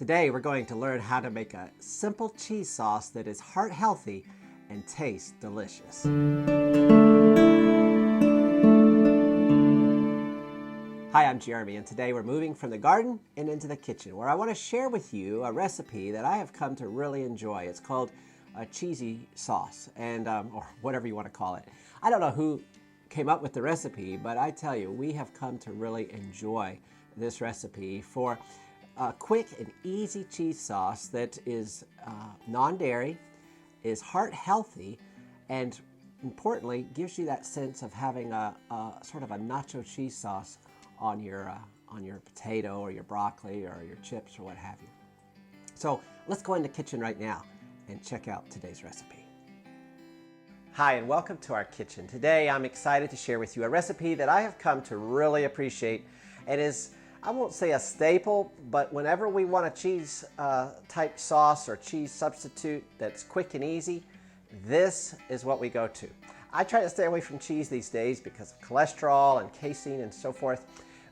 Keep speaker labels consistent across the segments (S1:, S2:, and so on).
S1: Today we're going to learn how to make a simple cheese sauce that is heart healthy and tastes delicious. Hi, I'm Jeremy, and today we're moving from the garden and into the kitchen, where I want to share with you a recipe that I have come to really enjoy. It's called a cheesy sauce, and or whatever you want to call it. I don't know who came up with the recipe, but I tell you, we have come to really enjoy this recipe for a quick and easy cheese sauce that is non-dairy, is heart healthy, and importantly gives you that sense of having a sort of a nacho cheese sauce on your potato or your broccoli or your chips or what have you. So let's go in the kitchen right now and check out today's recipe. Hi, and welcome to our kitchen. Today I'm excited to share with you a recipe that I have come to really appreciate. It is, I won't say a staple, but whenever we want a cheese type sauce or cheese substitute that's quick and easy, this is what we go to. I try to stay away from cheese these days because of cholesterol and casein and so forth,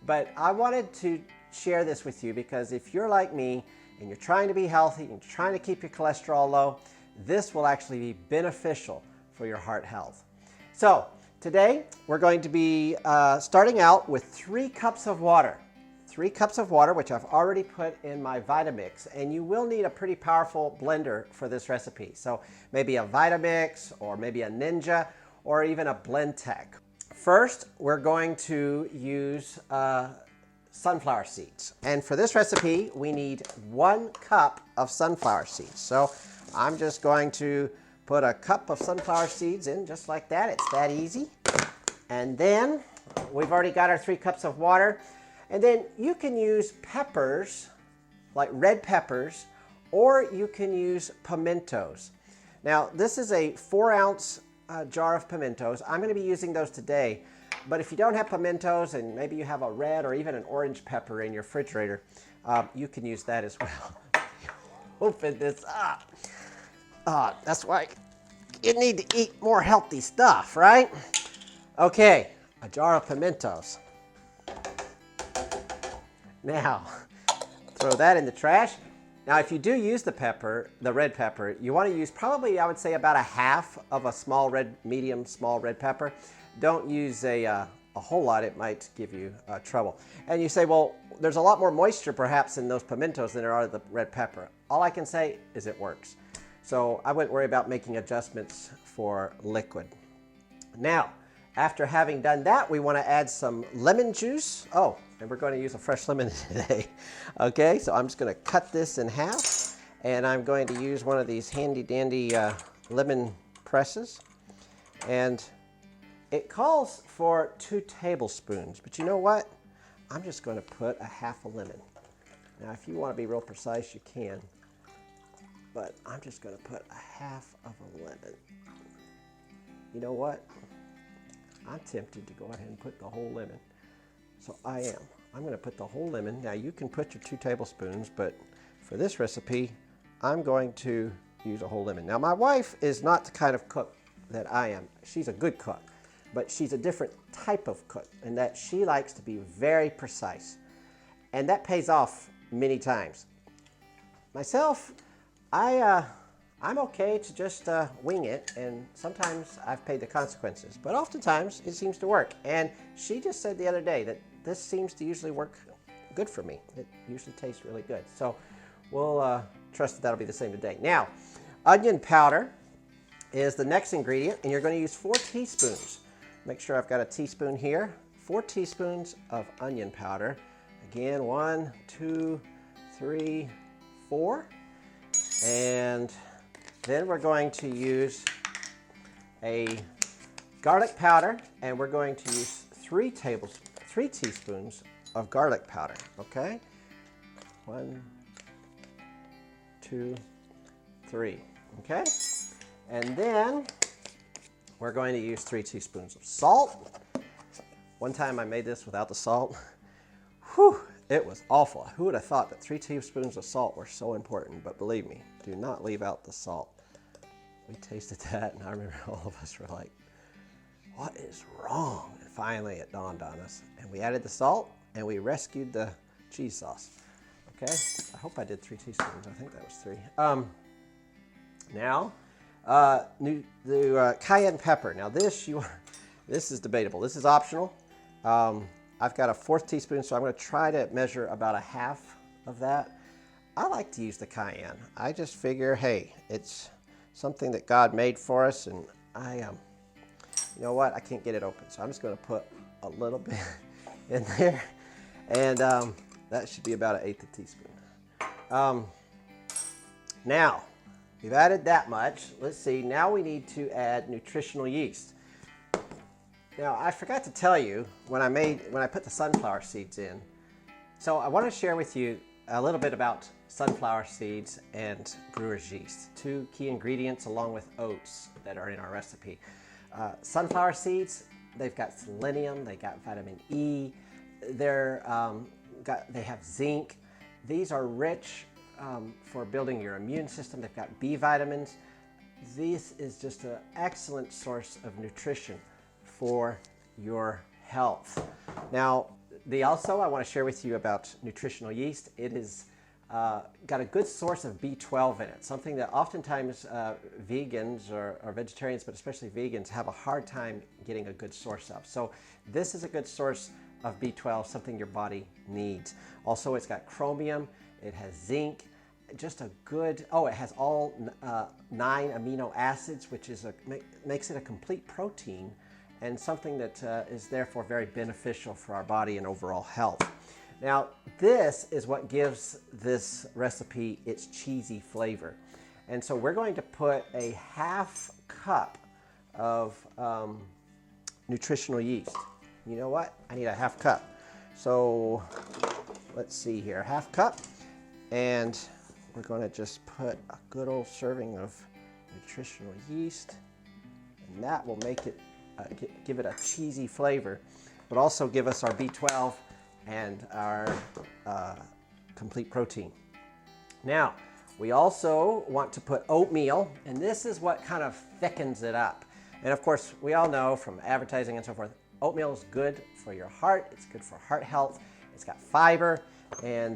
S1: but I wanted to share this with you because if you're like me and you're trying to be healthy and you're trying to keep your cholesterol low, this will actually be beneficial for your heart health. So today we're going to be starting out with 3 cups of water. 3 cups of water, which I've already put in my Vitamix, and you will need a pretty powerful blender for this recipe. So maybe a Vitamix or maybe a Ninja or even a Blendtec. First, we're going to use sunflower seeds. And for this recipe, we need 1 cup of sunflower seeds. So I'm just going to put a cup of sunflower seeds in just like that. It's that easy. And then we've already got our 3 cups of water. And then you can use peppers, like red peppers, or you can use pimentos. Now, this is a 4-ounce jar of pimentos. I'm going to be using those today, but if you don't have pimentos and maybe you have a red or even an orange pepper in your refrigerator, you can use that as well. Open this up. That's why you need to eat more healthy stuff, right? Okay, a jar of pimentos. Now, throw that in the trash. Now, if you do use the pepper, the red pepper, you want to use probably, I would say, about a half of a medium small red pepper. Don't use a whole lot. It might give you trouble. And you say, well, there's a lot more moisture perhaps in those pimentos than there are the red pepper. All I can say is it works. So I wouldn't worry about making adjustments for liquid. Now, after having done that, we want to add some lemon juice. Oh, and we're going to use a fresh lemon today. Okay, so I'm just going to cut this in half, and I'm going to use one of these handy dandy lemon presses. And it calls for 2 tablespoons, but you know what? I'm just going to put a half a lemon. Now, if you want to be real precise, you can, but I'm just going to put a half of a lemon. You know what? I'm tempted to go ahead and put the whole lemon. So I am. I'm going to put the whole lemon. Now you can put your 2 tablespoons, but for this recipe, I'm going to use a whole lemon. Now my wife is not the kind of cook that I am. She's a good cook, but she's a different type of cook in that she likes to be very precise. And that pays off many times. Myself, I'm okay to just wing it, and sometimes I've paid the consequences, but oftentimes it seems to work. And she just said the other day that this seems to usually work good for me. It usually tastes really good. So we'll trust that that'll be the same today. Now, onion powder is the next ingredient, and you're going to use 4 teaspoons. Make sure I've got a teaspoon here. 4 teaspoons of onion powder. Again, 1, 2, 3, 4. And then we're going to use a garlic powder, and we're going to use 3 teaspoons of garlic powder, okay? 1, 2, 3, okay? And then we're going to use 3 teaspoons of salt. One time I made this without the salt. Whew, it was awful. Who would have thought that 3 teaspoons of salt were so important? But believe me, do not leave out the salt. We tasted that, and I remember all of us were like, what is wrong? And finally it dawned on us, and we added the salt, and we rescued the cheese sauce. Okay, I hope I did 3 teaspoons. I think that was 3. Now, the cayenne pepper. Now this is debatable. This is optional. I've got a 1/4 teaspoon, so I'm going to try to measure about 1/2 of that. I like to use the cayenne. I just figure, hey, it's something that God made for us, and you know what? I can't get it open, so I'm just going to put a little bit in there, and that should be about 1/8 teaspoon. Now, we've added that much. Let's see. Now we need to add nutritional yeast. Now, I forgot to tell you when I put the sunflower seeds in. So I want to share with you a little bit about sunflower seeds and brewer's yeast, 2 key ingredients along with oats that are in our recipe. Sunflower seeds, they've got selenium, they got vitamin E, they have zinc. These are rich for building your immune system. They've got B vitamins. This is just an excellent source of nutrition for your health. Now, I want to share with you about nutritional yeast. It is got a good source of B12 in it, something that oftentimes vegans or vegetarians, but especially vegans, have a hard time getting a good source of. So this is a good source of B12, something your body needs. Also, it's got chromium, it has zinc, just a good, it has all 9 amino acids, which makes it a complete protein and something that is therefore very beneficial for our body and overall health. Now, this is what gives this recipe its cheesy flavor. And so we're going to put a 1/2 cup of nutritional yeast. You know what? I need a 1/2 cup. So let's see here, 1/2 cup. And we're going to just put a good old serving of nutritional yeast. And that will make it, give it a cheesy flavor, but also give us our B12 and our complete protein. Now, we also want to put oatmeal, and this is what kind of thickens it up. And of course, we all know from advertising and so forth, oatmeal is good for your heart, it's good for heart health, it's got fiber, and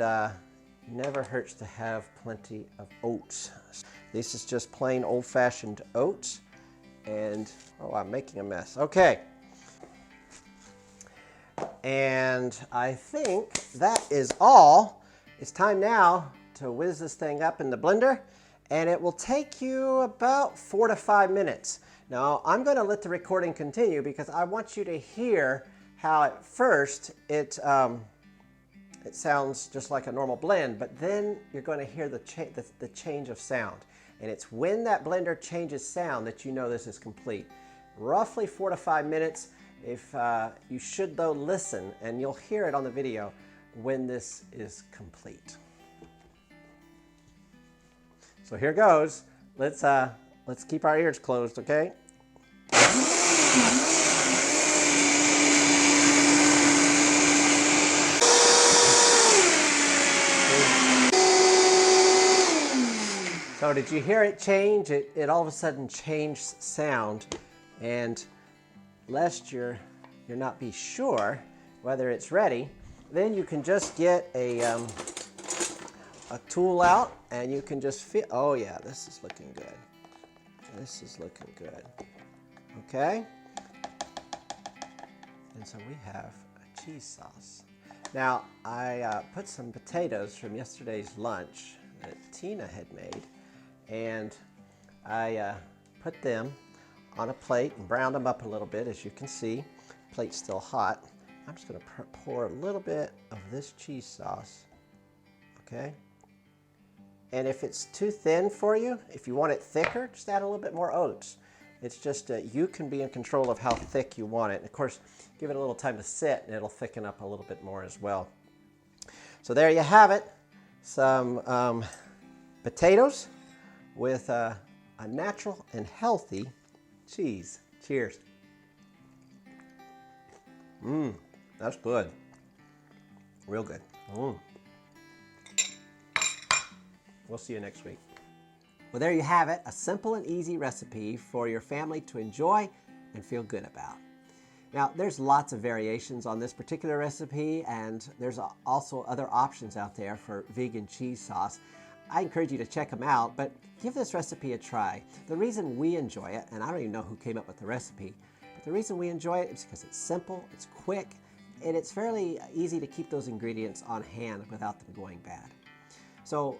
S1: never hurts to have plenty of oats. This is just plain old-fashioned oats, and I'm making a mess. Okay. And I think that is all. It's time now to whiz this thing up in the blender, and it will take you about 4 to 5 minutes. Now, I'm going to let the recording continue because I want you to hear how at first it sounds just like a normal blend, but then you're going to hear the change of sound. And it's when that blender changes sound that you know this is complete. Roughly 4 to 5 minutes. If you should though listen, and you'll hear it on the video when this is complete. So here goes. Let's keep our ears closed, okay? So did you hear it change? It all of a sudden changed sound, and lest you're not be sure whether it's ready, then you can just get a tool out and you can just feel, oh yeah, this is looking good. This is looking good. Okay? And so we have a cheese sauce. Now, I put some potatoes from yesterday's lunch that Tina had made, and I put them on a plate and browned them up a little bit, as you can see. Plate's still hot. I'm just going to pour a little bit of this cheese sauce, okay? And if it's too thin for you, if you want it thicker, just add a little bit more oats. It's just you can be in control of how thick you want it. And of course, give it a little time to sit and it'll thicken up a little bit more as well. So there you have it. Some potatoes with a natural and healthy cheese. Cheers. That's good. Real good. We'll see you next week. Well, there you have it, a simple and easy recipe for your family to enjoy and feel good about. Now, there's lots of variations on this particular recipe, and there's also other options out there for vegan cheese sauce. I encourage you to check them out, but give this recipe a try. The reason we enjoy it, and I don't even know who came up with the recipe, but the reason we enjoy it is because it's simple, it's quick, and it's fairly easy to keep those ingredients on hand without them going bad. So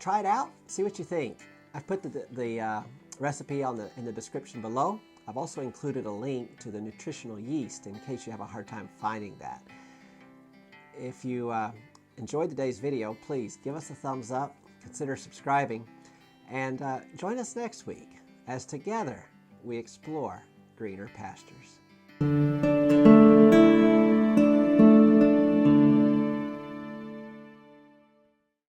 S1: try it out, see what you think. I've put the recipe in the description below. I've also included a link to the Nutritional Yeast in case you have a hard time finding that. If you enjoyed today's video, please give us a thumbs up, consider subscribing, and join us next week as together we explore greener pastures.